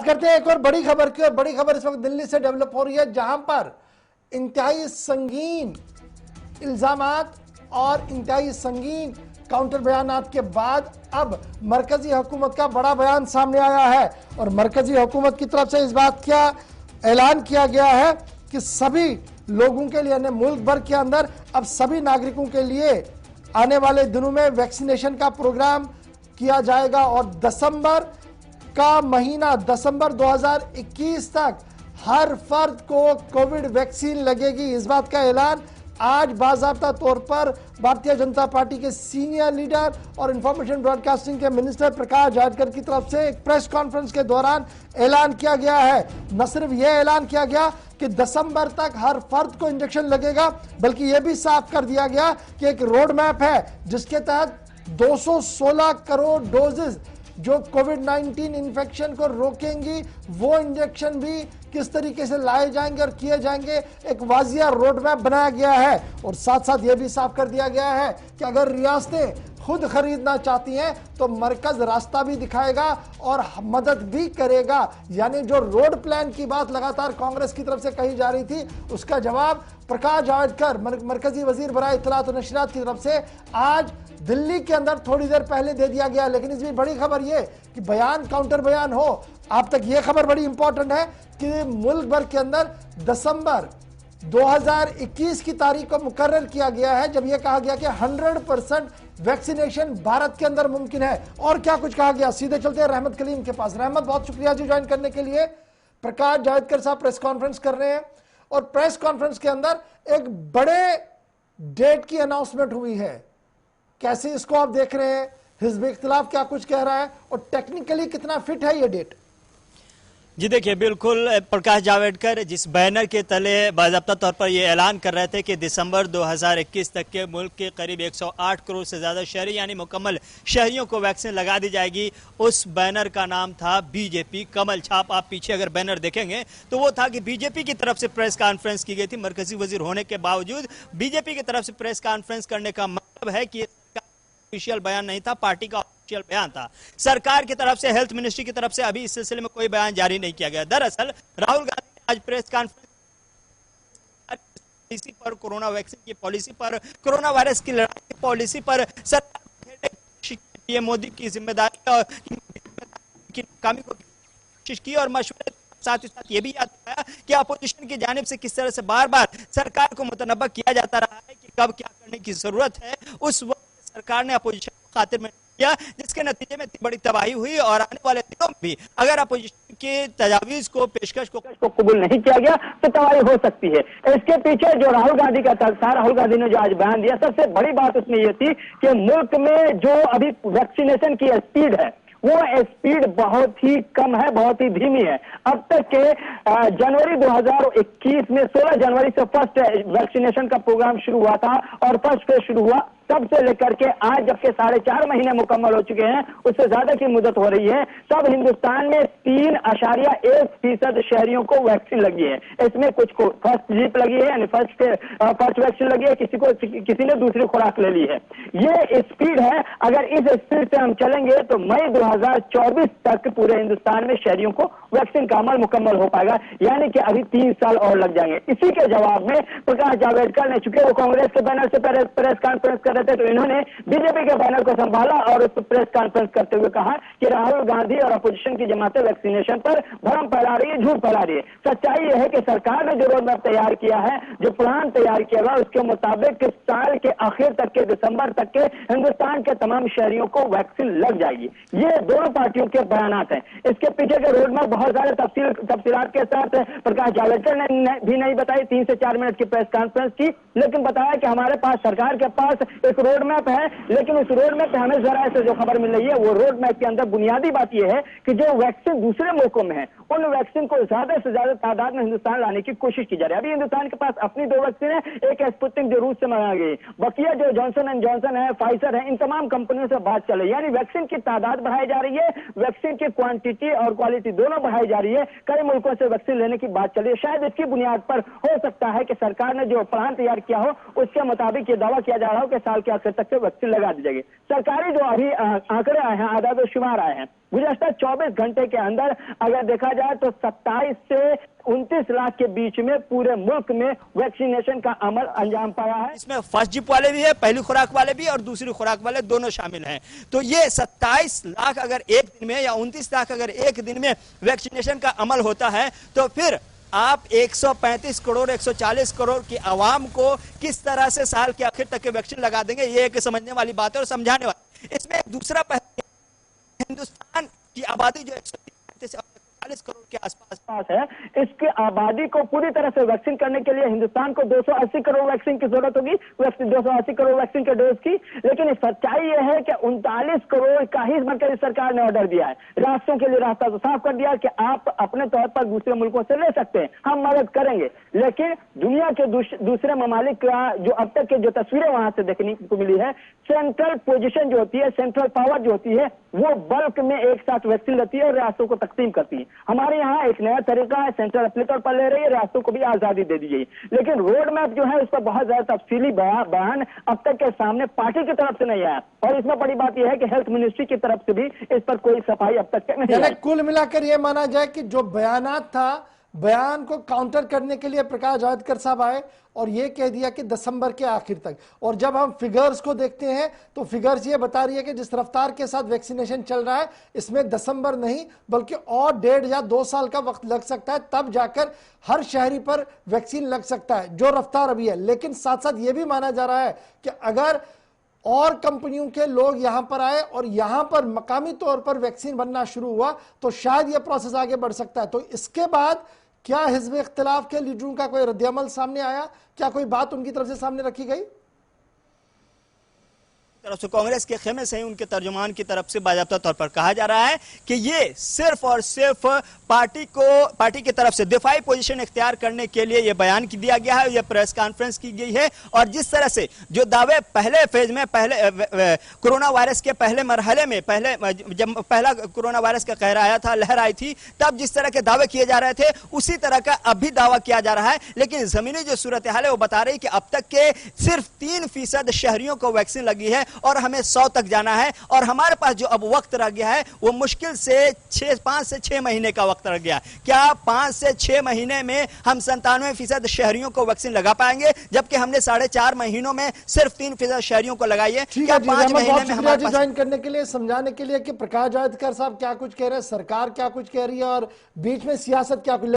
करते हैं एक और बड़ी खबर की। और बड़ी खबर इस वक्त दिल्ली से डेवलप हो रही है, जहां पर इंतहाई संगीन इल्जामात और इंतहाई संगीन काउंटर बयानात के बाद अब मरकजी हुकूमत का बड़ा बयान सामने आया है। और मरकजी हुकूमत की तरफ से इस बात का ऐलान किया गया है कि सभी लोगों के लिए, मुल्क भर के अंदर अब सभी नागरिकों के लिए आने वाले दिनों में वैक्सीनेशन का प्रोग्राम किया जाएगा। और दिसंबर का महीना, दिसंबर 2021 तक हर फर्द को कोविड वैक्सीन लगेगी। इस बात का ऐलान आज बाज़ाब्ता तौर पर भारतीय जनता पार्टी के सीनियर लीडर और इंफॉर्मेशन ब्रॉडकास्टिंग के मिनिस्टर प्रकाश जावड़ेकर की तरफ से एक प्रेस कॉन्फ्रेंस के दौरान ऐलान किया गया है। न सिर्फ यह ऐलान किया गया कि दिसंबर तक हर फर्द को इंजेक्शन लगेगा, बल्कि यह भी साफ कर दिया गया कि एक रोड मैप है जिसके तहत 216 करोड़ डोजेस जो कोविड-19 इन्फेक्शन को रोकेंगी, वो इंजेक्शन भी किस तरीके से लाए जाएंगे और किए जाएंगे, एक वाजिया रोड मैप बनाया गया है। और साथ साथ यह भी साफ कर दिया गया है कि अगर रियासतें खुद खरीदना चाहती हैं तो मरकज रास्ता भी दिखाएगा और मदद भी करेगा। यानी जो रोड प्लान की बात लगातार कांग्रेस की तरफ से कही जा रही थी, उसका जवाब प्रकाश जावड़ेकर मरकजी वजीर बराए इत्तलात और नशरियात की तरफ से आज दिल्ली के अंदर थोड़ी देर पहले दे दिया गया। लेकिन इसमें बड़ी खबर यह कि बयान काउंटर बयान हो, आप तक यह खबर बड़ी इंपॉर्टेंट है कि मुल्क भर के अंदर दिसंबर 2021 की तारीख को मुकर्रर किया गया है, जब यह कहा गया कि 100% वैक्सीनेशन भारत के अंदर मुमकिन है। और क्या कुछ कहा गया, सीधे चलते हैं रहमत कलीम के पास। रहमत, बहुत शुक्रिया जी ज्वाइन करने के लिए। प्रकाश जावड़ेकर साहब प्रेस कॉन्फ्रेंस कर रहे हैं और प्रेस कॉन्फ्रेंस के अंदर एक बड़े डेट की अनाउंसमेंट हुई है। कैसे इसको आप देख रहे हैं? हिज़्ब इख्तिलाफ क्या कुछ कह रहा है और टेक्निकली कितना फिट है ये डेट? जी देखिए, बिल्कुल प्रकाश जावड़ेकर जिस बैनर के तले बाज़ाब्ता तौर पर ये ऐलान कर रहे थे कि दिसंबर 2021 तक के मुल्क के करीब 108 करोड़ से ज़्यादा शहरी यानी मुकम्मल शहरियों को वैक्सीन लगा दी जाएगी, उस बैनर का नाम था बीजेपी कमल छाप। आप पीछे अगर बैनर देखेंगे तो वो था कि बीजेपी की तरफ से प्रेस कॉन्फ्रेंस की गई थी। मरकजी वजीर होने के बावजूद बीजेपी की तरफ से प्रेस कॉन्फ्रेंस करने का मतलब है कि ऑफिशियल बयान नहीं था, पार्टी का ऑफिशियल बयान था। सरकार की तरफ से, हेल्थ मिनिस्ट्री की तरफ से अभी इस सिलसिले में कोई बयान जारी नहीं किया गया। दरअसल राहुल गांधी ने आज प्रेस कॉन्फ्रेंस पर, कोरोना वैक्सीन की पॉलिसी पर, कोरोना वायरस की लड़ाई की पॉलिसी पर सरकार मोदी की जिम्मेदारी और नाकामी को कोशिश की और मशवरे साथ ही साथ ये भी याद दिलाया कि अपोजिशन की जानिब से किस तरह से बार बार सरकार को मुतनब्बा किया जाता रहा है कि कब क्या करने की जरूरत है। उस वक्त सरकार ने अपोजिशन को खातिर में किया, जिसके नतीजे में बड़ी तबाही हुई। और आने वाले दिनों में भी अगर अपोजिशन के तजावीज को, पेशकश को कबूल नहीं किया गया तो तबाही हो सकती है। इसके पीछे जो राहुल गांधी का तर्क था, राहुल गांधी ने जो आज बयान दिया, सबसे बड़ी बात उसमें यह थी कि मुल्क में जो अभी वैक्सीनेशन की स्पीड है वो स्पीड बहुत ही कम है, बहुत ही धीमी है। अब तक के जनवरी 2021 में 16 जनवरी से फर्स्ट वैक्सीनेशन का प्रोग्राम शुरू हुआ था और फर्स्ट फेज शुरू हुआ, तब से लेकर के आज जबकि 4.5 महीने मुकम्मल हो चुके हैं, उससे ज्यादा की मुद्दत हो रही है, तब हिंदुस्तान में 3.1% शहरियों को वैक्सीन लगी है। इसमें कुछ को फर्स्ट जीप लगी है, यानी फर्स्ट वैक्सीन लगी है, किसी ने दूसरी खुराक ले ली है। ये स्पीड है। अगर इस स्पीड से हम चलेंगे तो मई 2024 तक पूरे हिंदुस्तान में शहरियों को वैक्सीन का अमल मुकम्मल हो पाएगा, यानी कि अभी 3 साल और लग जाएंगे। इसी के जवाब में प्रकाश जावड़ेकर ने, चूंकि वो कांग्रेस के बैनर से प्रेस कॉन्फ्रेंस कर रहे थे, तो इन्होंने बीजेपी के बैनर को संभाला और उस प्रेस कॉन्फ्रेंस करते हुए कहा कि राहुल गांधी और अपोजिशन की जमातें वैक्सीनेशन पर भ्रम फैला रही है, झूठ फैला रही है। सच्चाई यह है कि सरकार ने जो रोड मैप तैयार किया है, जो प्लान तैयार किया हुआ, उसके मुताबिक साल के आखिर तक के, दिसंबर तक के हिंदुस्तान के तमाम शहरियों को वैक्सीन लग जाएगी। ये दोनों पार्टियों के बयानात हैं। इसके पीछे के रोड मैप बहुत सारे तफसीलात के साथ प्रकाश जावड़ेकर ने भी नहीं बताई, 3 से 4 मिनट की प्रेस कॉन्फ्रेंस की, लेकिन बताया कि हमारे पास, सरकार के पास एक रोड मैप है। लेकिन उस रोड मैप पे हमें जरा से जो खबर मिल रही है, वो रोड मैप के अंदर बुनियादी बात यह है कि जो वैक्सीन दूसरे मुल्कों में है, उन वैक्सीन को ज्यादा से ज्यादा तादाद में हिंदुस्तान लाने की कोशिश की जा रही है। अभी हिंदुस्तान के पास अपनी 2 वैक्सीन है, एक स्पुतनिक जो रूस से मंगाई गई, बकिया जो जॉनसन एंड जॉनसन है, फाइजर है, इन तमाम कंपनियों से बात चल रही है। यानी वैक्सीन की तादाद बढ़ाई जा रही है, वैक्सीन की क्वांटिटी और क्वालिटी दोनों बढ़ाई जा रही है। कई मुल्कों से वैक्सीन लेने की बात चल रही है। शायद इसकी बुनियाद पर हो सकता है कि सरकार ने जो प्लान तैयार किया हो, उसके मुताबिक ये दावा किया जा रहा हो कि साल के आखिर तक के वैक्सीन लगा दी जाएगी। सरकारी जो अभी आंकड़े आए हैं, आदाद-ओ-शुमार आए हैं, गुज़श्ता 24 घंटे के अंदर अगर देखा जाए तो 27 से 29 लाख के बीच में पूरे मुल्क में वैक्सीनेशन का अमल अंजाम पाया है। इसमें फर्स्ट जिप वाले भी है, पहली खुराक वाले भी और दूसरी खुराक वाले दोनों शामिल हैं। तो ये 27 लाख अगर एक दिन में या 29 लाख अगर एक दिन में वैक्सीनेशन का अमल होता है तो फिर आप 135 करोड़ 140 करोड़ की आवाम को किस तरह से साल के आखिर तक के वैक्सीन लगा देंगे, ये एक समझने वाली बात है और समझाने वाली। इसमें एक दूसरा पहलू, हिंदुस्तान की आबादी जो 140 करोड़ के आसपास है, इसकी आबादी को पूरी तरह से वैक्सीन करने के लिए हिंदुस्तान को 280 करोड़ वैक्सीन की जरूरत होगी, 280 करोड़ वैक्सीन के डोज की। लेकिन सच्चाई यह है कि 39 करोड़ का ही मरकजी सरकार ने ऑर्डर दिया है। रास्तों के लिए रास्ता तो साफ कर दिया कि आप अपने तौर पर दूसरे मुल्कों से ले सकते हैं, हम मदद करेंगे। लेकिन दुनिया के दूसरे ममालिक का जो अब तक के जो तस्वीरें वहां से देखने को मिली है, सेंट्रल पोजीशन जो होती है, सेंट्रल पावर जो होती है, वो बल्क में एक साथ वैक्सीन लेती है और रियासतों को तकसीम करती है। हमारे यहाँ एक नया तरीका है, सेंट्रल अपने तौर पर ले रही है, रियासतों को भी आजादी दे दी गई। लेकिन रोड मैप जो है उस पर बहुत ज्यादा तफसीली बयान अब तक के सामने पार्टी की तरफ से नहीं आया। और इसमें बड़ी बात यह है कि हेल्थ मिनिस्ट्री की तरफ से भी इस पर कोई सफाई अब तक नहीं आई। कुल मिलाकर यह माना जाए कि जो बयानात था, बयान को काउंटर करने के लिए प्रकाश जावड़ेकर साहब आए और यह कह दिया कि दिसंबर के आखिर तक। और जब हम फिगर्स को देखते हैं तो फिगर्स ये बता रही है कि जिस रफ्तार के साथ वैक्सीनेशन चल रहा है, इसमें दिसंबर नहीं बल्कि और 1.5 या 2 साल का वक्त लग सकता है, तब जाकर हर शहरी पर वैक्सीन लग सकता है, जो रफ्तार अभी है। लेकिन साथ साथ यह भी माना जा रहा है कि अगर और कंपनियों के लोग यहां पर आए और यहां पर मकामी तौर पर वैक्सीन बनना शुरू हुआ तो शायद यह प्रोसेस आगे बढ़ सकता है। तो इसके बाद क्या हिज़्ब इख्तिलाफ के लीडरों का कोई रद्द-ए-अमल सामने आया? क्या कोई बात उनकी तरफ से सामने रखी गई? तरफ से कांग्रेस के खेमे से ही उनके तर्जुमान की तरफ से बाकायदा तौर पर कहा जा रहा है कि ये सिर्फ और सिर्फ पार्टी की तरफ से दिफाई पोजीशन इख्तियार करने के लिए यह बयान दिया गया है, यह प्रेस कॉन्फ्रेंस की गई है। और जिस तरह से जो दावे पहले फेज में, पहले कोरोना वायरस के पहले मरहले में, जब पहला कोरोना वायरस का कहर आया था, लहर आई थी, तब जिस तरह के दावे किए जा रहे थे उसी तरह का अब भी दावा किया जा रहा है। लेकिन जमीनी जो सूरत हाल है वो बता रही कि अब तक के सिर्फ 3% शहरियों को वैक्सीन लगी है और हमें 100 तक जाना है। और हमारे पास जो अब वक्त रह गया है वो मुश्किल से 5 से 6 महीने का वक्त रह गया। क्या 5 से 6 महीने में हम 97% शहरियों को वैक्सीन लगा पाएंगे, जबकि हमने 4.5 महीनों में सिर्फ 3% शहरियों को लगाई है? क्या 5 महीने में हमारे पास ज्वाइन करने के लिए, समझाने के लिए कि प्रकाश जावड़ेकर साहब क्या कुछ कह रहे हैं, सरकार क्या कुछ कह रही है और बीच में सियासत क्या कुछ